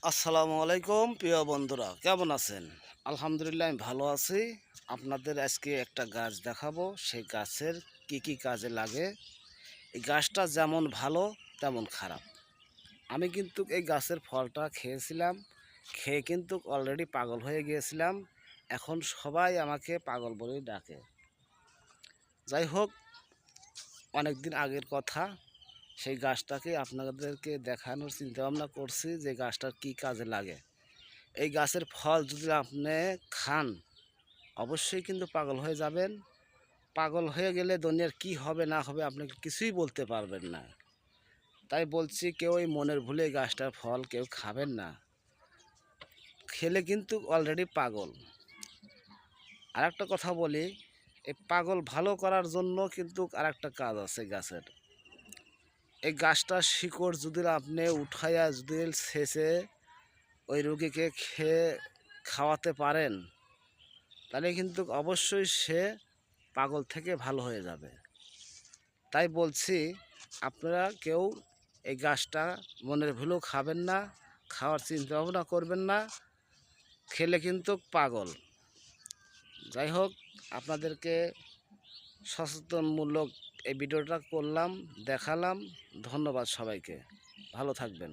আসসালামু আলাইকুম প্রিয় বন্ধুরা, কেমন আছেন? আলহামদুলিল্লাহ আমি ভালো আছি। আপনাদের আজকে একটা গাছ দেখাবো, সেই গাছের কি কি কাজে লাগে। এই গাছটা যেমন ভালো তেমন খারাপ। আমি কিন্তু এই গাছের ফলটা খেয়েছিলাম, খেয়ে কিন্তু অলরেডি পাগল হয়ে গিয়েছিলাম। এখন সবাই আমাকে পাগল বলেই ডাকে। যাই হোক, অনেক দিন আগের কথা। সেই গাছটাকে আপনাদেরকে দেখানোর চিন্তাভাবনা করছি যে গাছটার কি কাজে লাগে। এই গাছের ফল যদি আপনি খান, অবশ্যই কিন্তু পাগল হয়ে যাবেন। পাগল হয়ে গেলে দুনিয়ার কি হবে না হবে আপনি কিছুই বলতে পারবেন না। তাই বলছি, কেউ এই মনের ভুলে এই গাছটার ফল কেউ খাবেন না। খেলে কিন্তু অলরেডি পাগল। আর একটা কথা বলি, এই পাগল ভালো করার জন্য কিন্তু আর একটা কাজ আছে গাছের। এই গাছটার শিকড় যদি আপনি উঠাইয়া যদি ছেঁচে ওই রোগীকে খাওয়াতে পারেন, তাহলে কিন্তু অবশ্যই সে পাগল থেকে ভালো হয়ে যাবে। তাই বলছি, আপনারা কেউ এই গাছটা মনের ভুলেও খাবেন না, খাওয়ার চিন্তা ভাবনা করবেন না, খেলে কিন্তু পাগল। যাই হোক, আপনাদেরকে সচেতনমূলক এই ভিডিওটা করলাম, দেখালাম। ধন্যবাদ সবাইকে, ভালো থাকবেন।